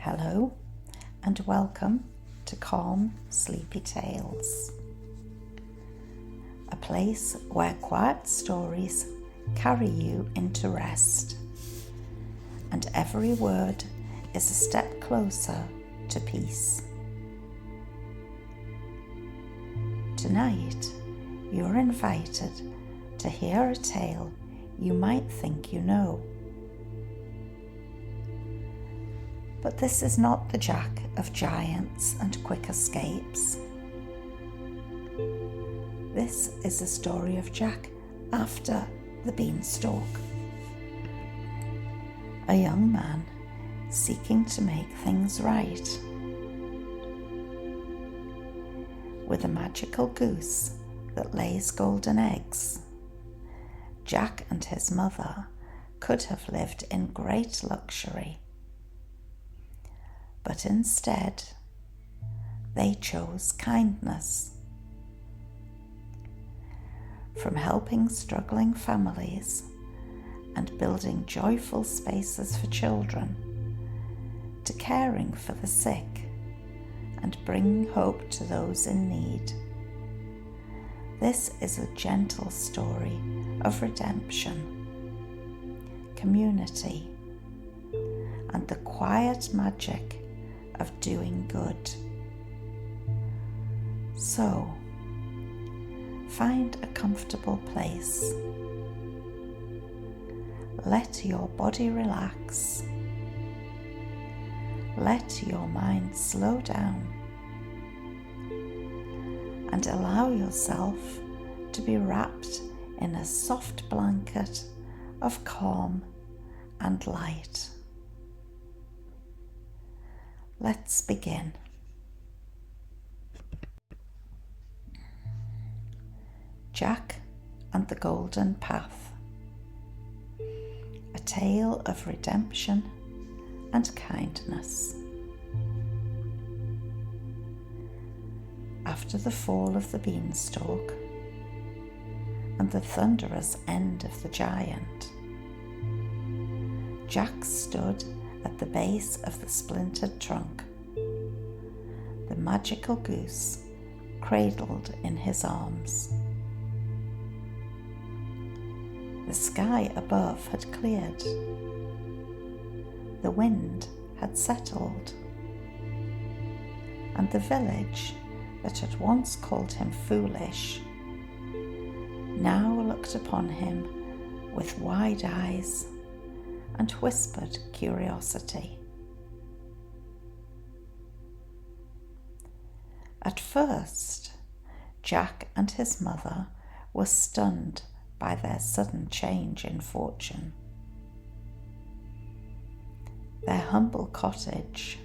Hello and welcome to Calm Sleepy Tales, a place where quiet stories carry you into rest, and every word is a step closer to peace. Tonight, you're invited to hear a tale you might think you know. But this is not the Jack of giants and quick escapes. This is the story of Jack after the Beanstalk, a young man seeking to make things right. With a magical goose that lays golden eggs, Jack and his mother could have lived in great luxury. But instead, they chose kindness. From helping struggling families and building joyful spaces for children, to caring for the sick and bringing hope to those in need. This is a gentle story of redemption, community, and the quiet magic of doing good. So, find a comfortable place. Let your body relax. Let your mind slow down. And allow yourself to be wrapped in a soft blanket of calm and light. Let's begin. Jack and the Golden Path. A tale of redemption and kindness. After the fall of the Beanstalk and the thunderous end of the giant, Jack stood at the base of the splintered trunk, the magical goose cradled in his arms. The sky above had cleared. The wind had settled, and the village that had once called him foolish now looked upon him with wide eyes and whispered curiosity. At first, Jack and his mother were stunned by their sudden change in fortune. Their humble cottage,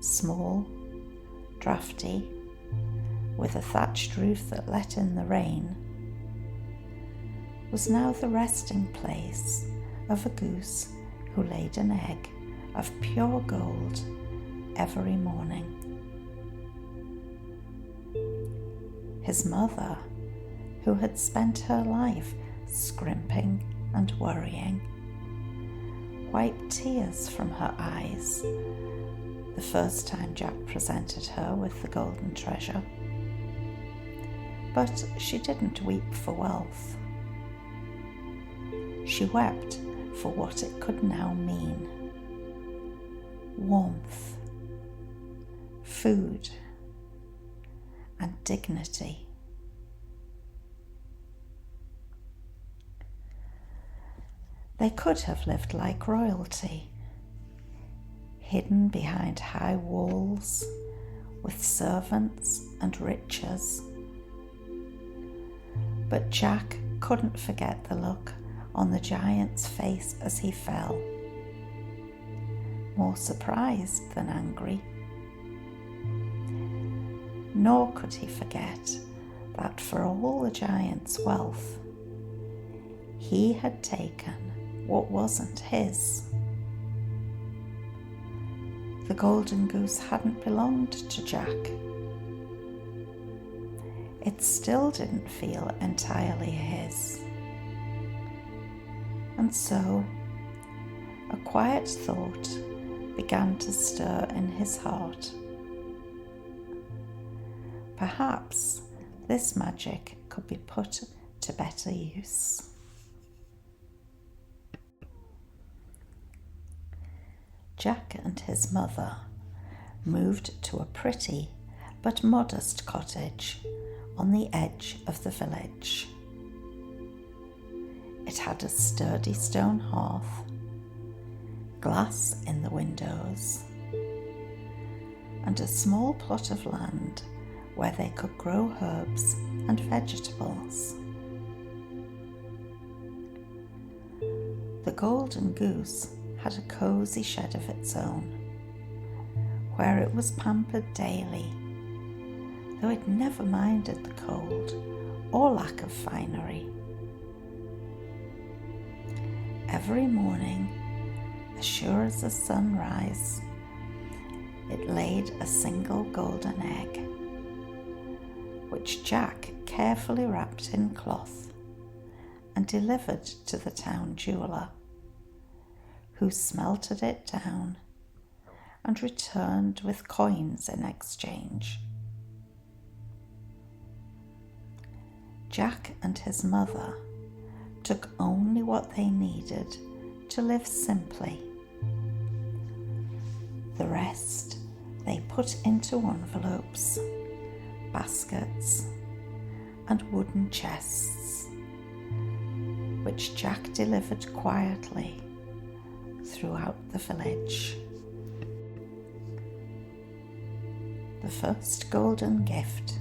small, drafty, with a thatched roof that let in the rain, was now the resting place of a goose who laid an egg of pure gold every morning. His mother, who had spent her life scrimping and worrying, wiped tears from her eyes the first time Jack presented her with the golden treasure. But she didn't weep for wealth. She wept for what it could now mean: warmth, food, and dignity. They could have lived like royalty, hidden behind high walls with servants and riches. But Jack couldn't forget the look on the giant's face as he fell, more surprised than angry. Nor could he forget that for all the giant's wealth, he had taken what wasn't his. The golden goose hadn't belonged to Jack. It still didn't feel entirely his. And so, a quiet thought began to stir in his heart. Perhaps this magic could be put to better use. Jack and his mother moved to a pretty but modest cottage on the edge of the village. It had a sturdy stone hearth, glass in the windows, and a small plot of land where they could grow herbs and vegetables. The golden goose had a cosy shed of its own, where it was pampered daily, though it never minded the cold or lack of finery. Every morning, as sure as the sun rise, it laid a single golden egg, which Jack carefully wrapped in cloth and delivered to the town jeweller, who smelted it down and returned with coins in exchange. Jack and his mother took only what they needed to live simply. The rest they put into envelopes, baskets, and wooden chests, which Jack delivered quietly throughout the village. The first golden gift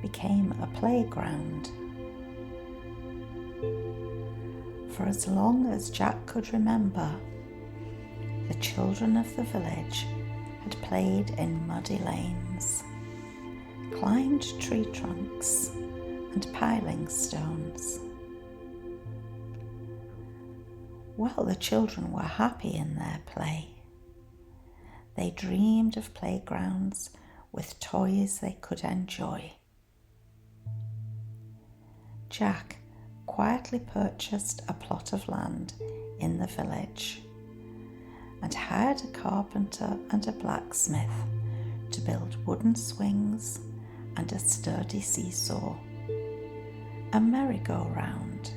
became a playground. For as long as Jack could remember, the children of the village had played in muddy lanes, climbed tree trunks, and piling stones. While the children were happy in their play, they dreamed of playgrounds with toys they could enjoy. Jack quietly purchased a plot of land in the village and hired a carpenter and a blacksmith to build wooden swings and a sturdy seesaw, a merry-go-round,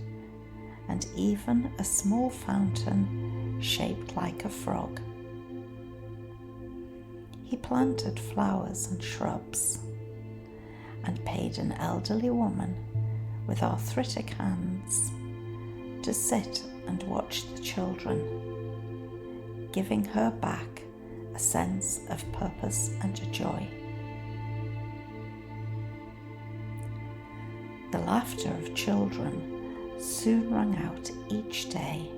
and even a small fountain shaped like a frog. He planted flowers and shrubs and paid an elderly woman with arthritic hands to sit and watch the children, giving her back a sense of purpose and joy. The laughter of children soon rang out each day,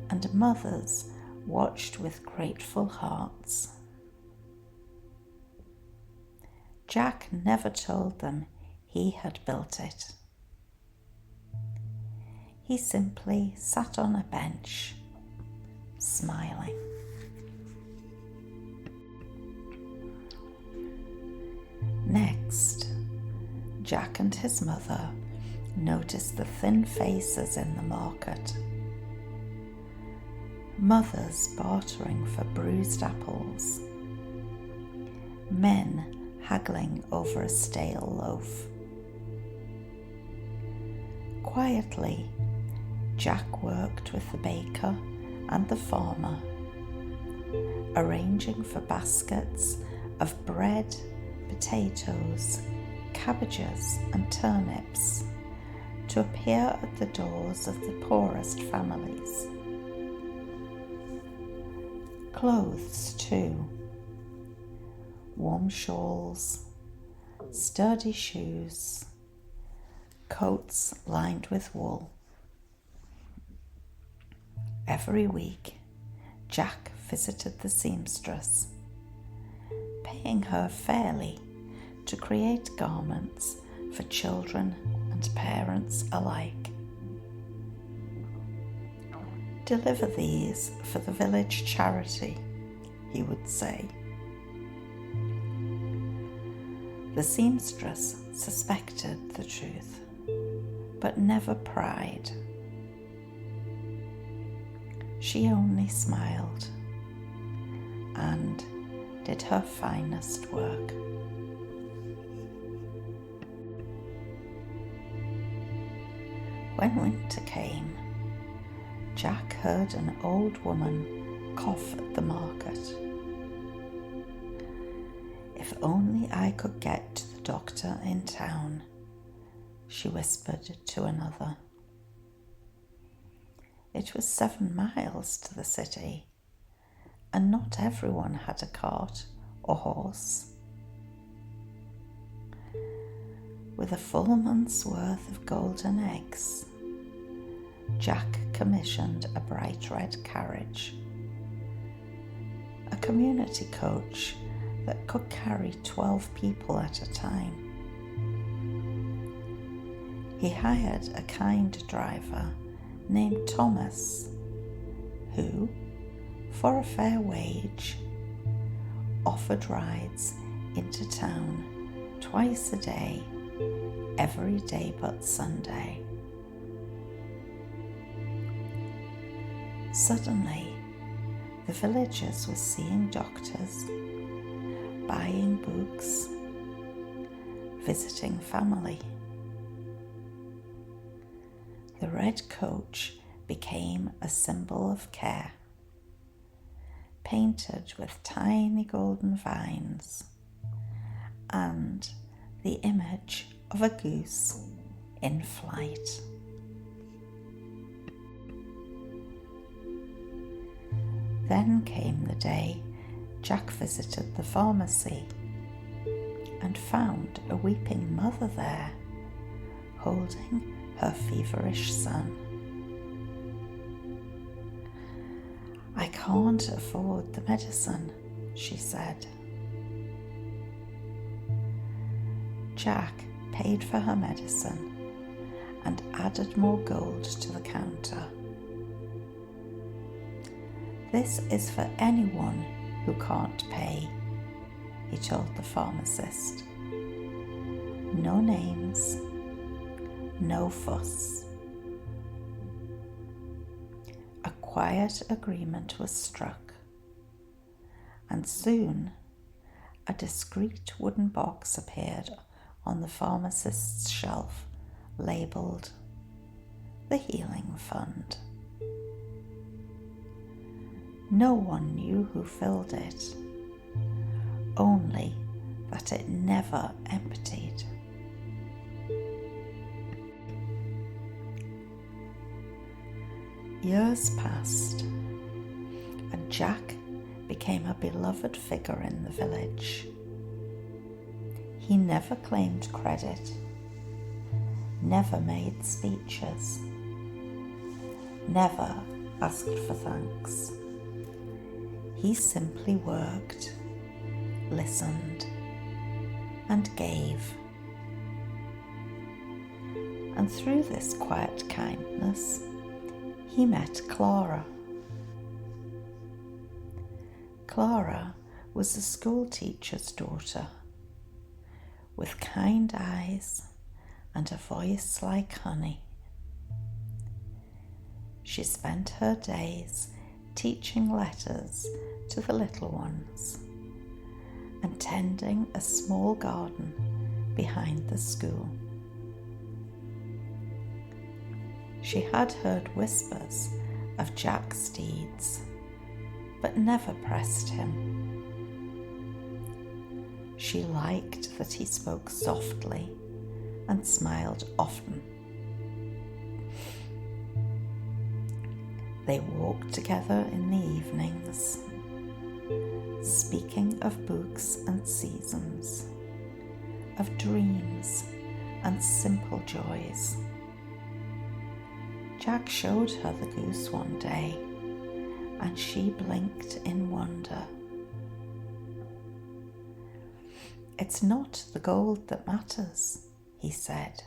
and mothers watched with grateful hearts. Jack never told them he had built it. He simply sat on a bench, smiling. Next, Jack and his mother noticed the thin faces in the market. Mothers bartering for bruised apples. Men haggling over a stale loaf. Quietly, Jack worked with the baker and the farmer, arranging for baskets of bread, potatoes, cabbages, and turnips to appear at the doors of the poorest families. Clothes, too. Warm shawls, sturdy shoes, coats lined with wool. Every week, Jack visited the seamstress, paying her fairly to create garments for children and parents alike. "Deliver these for the village charity," he would say. The seamstress suspected the truth, but never pried. She only smiled and did her finest work. When winter came, Jack heard an old woman cough at the market. "If only I could get to the doctor in town," she whispered to another. It was 7 miles to the city, and not everyone had a cart or horse. With a full month's worth of golden eggs, Jack commissioned a bright red carriage, a community coach that could carry 12 people at a time. He hired a kind driver named Thomas, who, for a fair wage, offered rides into town twice a day, every day but Sunday. Suddenly, the villagers were seeing doctors, buying books, visiting family. The red coach became a symbol of care, painted with tiny golden vines and the image of a goose in flight. Then came the day Jack visited the pharmacy and found a weeping mother there, holding her feverish son. "I can't afford the medicine," she said. Jack paid for her medicine and added more gold to the counter. "This is for anyone who can't pay," he told the pharmacist. "No names, no fuss." A quiet agreement was struck, and soon a discreet wooden box appeared on the pharmacist's shelf, labelled "The Healing Fund." No one knew who filled it, only that it never emptied. Years passed, and Jack became a beloved figure in the village. He never claimed credit, never made speeches, never asked for thanks. He simply worked, listened, and gave. And through this quiet kindness, he met Clara. Clara was a school teacher's daughter, with kind eyes and a voice like honey. She spent her days teaching letters to the little ones and tending a small garden behind the school. She had heard whispers of Jack's deeds, but never pressed him. She liked that he spoke softly and smiled often. They walked together in the evenings, speaking of books and seasons, of dreams and simple joys. Jack showed her the goose one day, and she blinked in wonder. "It's not the gold that matters," he said.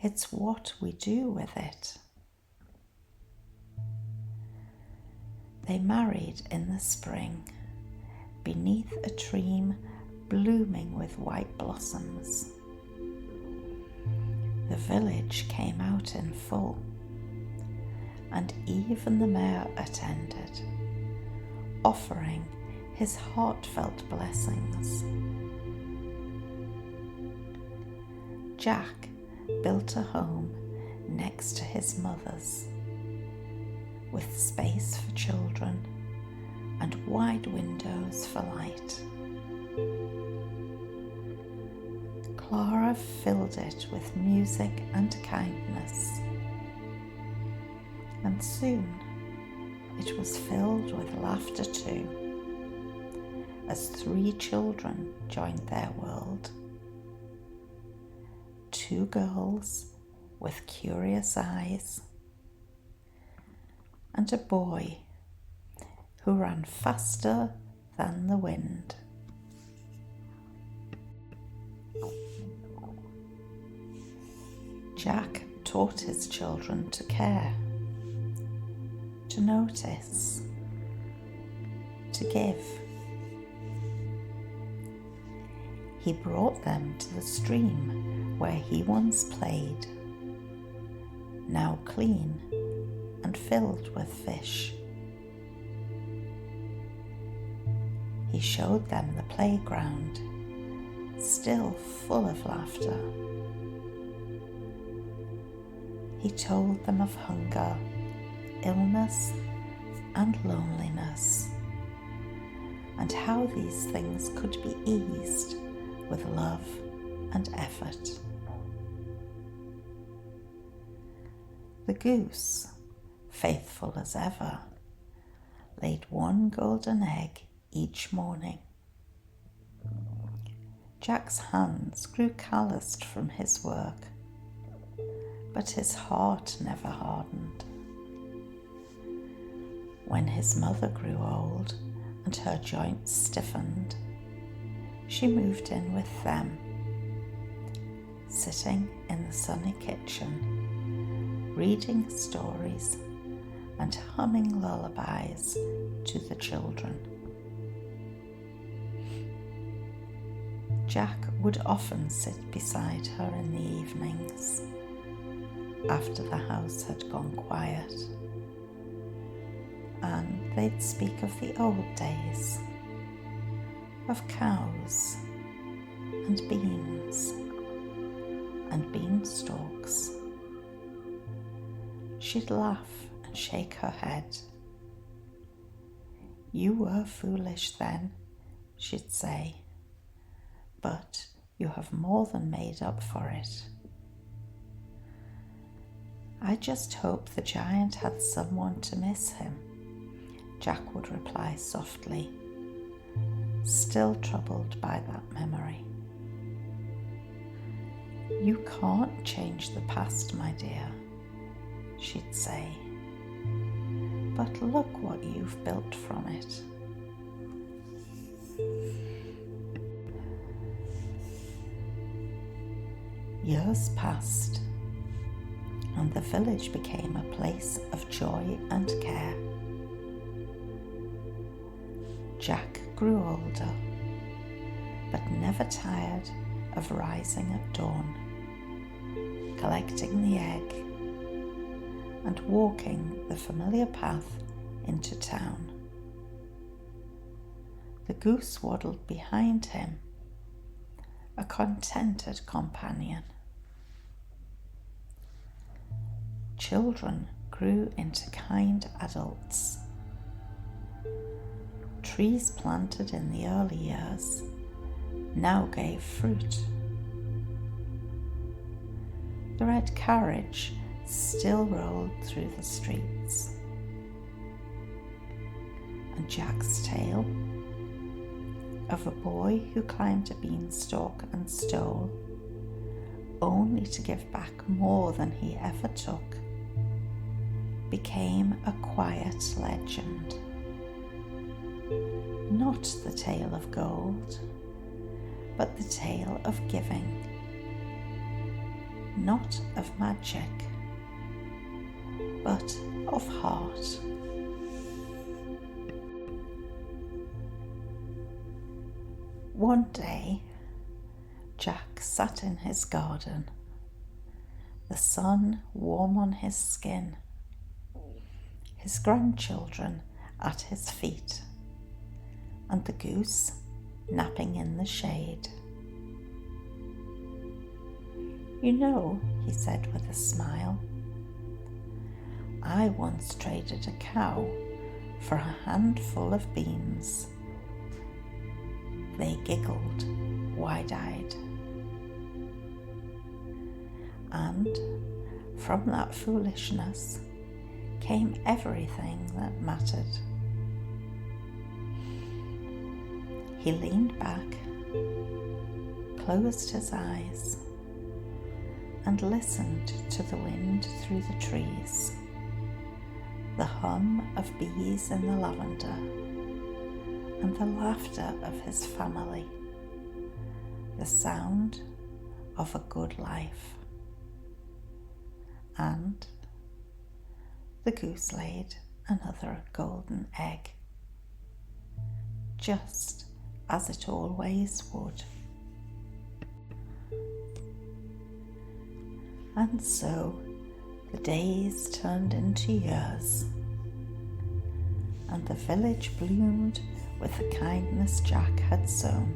"It's what we do with it." They married in the spring, beneath a tree blooming with white blossoms. The village came out in full, and even the mayor attended, offering his heartfelt blessings. Jack built a home next to his mother's, with space for children and wide windows for light. Clara filled it with music and kindness, and soon it was filled with laughter too, as 3 children joined their world. 2 girls with curious eyes, and a boy who ran faster than the wind. Jack taught his children to care, to notice, to give. He brought them to the stream where he once played, now clean and filled with fish. He showed them the playground, still full of laughter. He told them of hunger, illness, and loneliness, and how these things could be eased with love and effort. The goose, faithful as ever, laid 1 golden egg each morning. Jack's hands grew calloused from his work, but his heart never hardened. When his mother grew old and her joints stiffened, she moved in with them, sitting in the sunny kitchen, reading stories and humming lullabies to the children. Jack would often sit beside her in the evenings, after the house had gone quiet, and they'd speak of the old days, of cows and beans and beanstalks. She'd laugh and shake her head. "You were foolish then," she'd say, "but you have more than made up for it." "I just hope the giant had someone to miss him," Jack would reply softly, still troubled by that memory. "You can't change the past, my dear," she'd say, "but look what you've built from it." Years passed, and the village became a place of joy and care. Jack grew older, but never tired of rising at dawn, collecting the egg, and walking the familiar path into town. The goose waddled behind him, a contented companion. Children grew into kind adults. Trees planted in the early years now gave fruit. The red carriage still rolled through the streets. And Jack's tale of a boy who climbed a beanstalk and stole, only to give back more than he ever took, became a quiet legend. Not the tale of gold, but the tale of giving. Not of magic, but of heart. One day, Jack sat in his garden, the sun warm on his skin, his grandchildren at his feet, and the goose napping in the shade. "You know," he said with a smile, "I once traded a cow for a handful of beans." They giggled, wide-eyed. And from that foolishness came everything that mattered. He leaned back, closed his eyes, and listened to the wind through the trees, the hum of bees in the lavender, and the laughter of his family, the sound of a good life. And the goose laid another golden egg, just as it always would. And so the days turned into years, and the village bloomed with the kindness Jack had sown.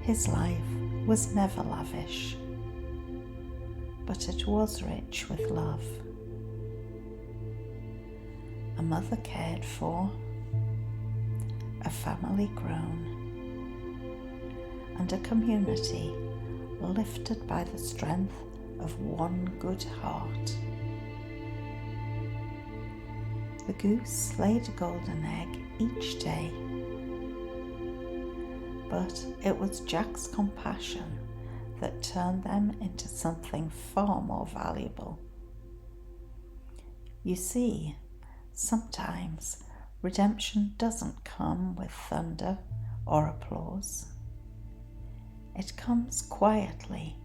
His life was never lavish, but it was rich with love. A mother cared for, a family grown, and a community lifted by the strength of one good heart. The goose laid a golden egg each day, but it was Jack's compassion that turned them into something far more valuable. You see, sometimes redemption doesn't come with thunder or applause. It comes quietly,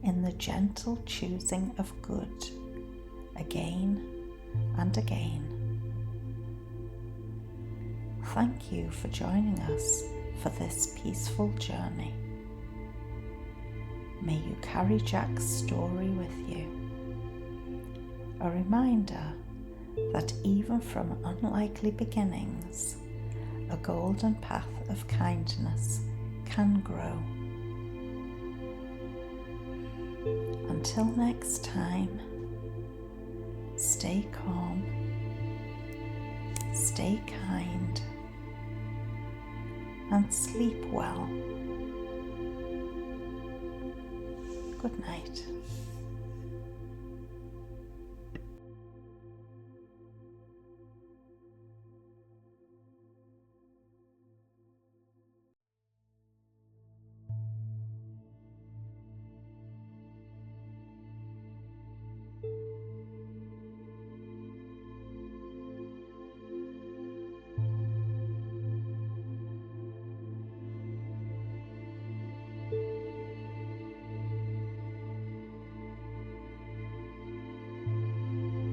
in the gentle choosing of good, again and again. Thank you for joining us for this peaceful journey. May you carry Jack's story with you, a reminder that even from unlikely beginnings, a golden path of kindness can grow. Until next time, stay calm, stay kind, and sleep well. Good night.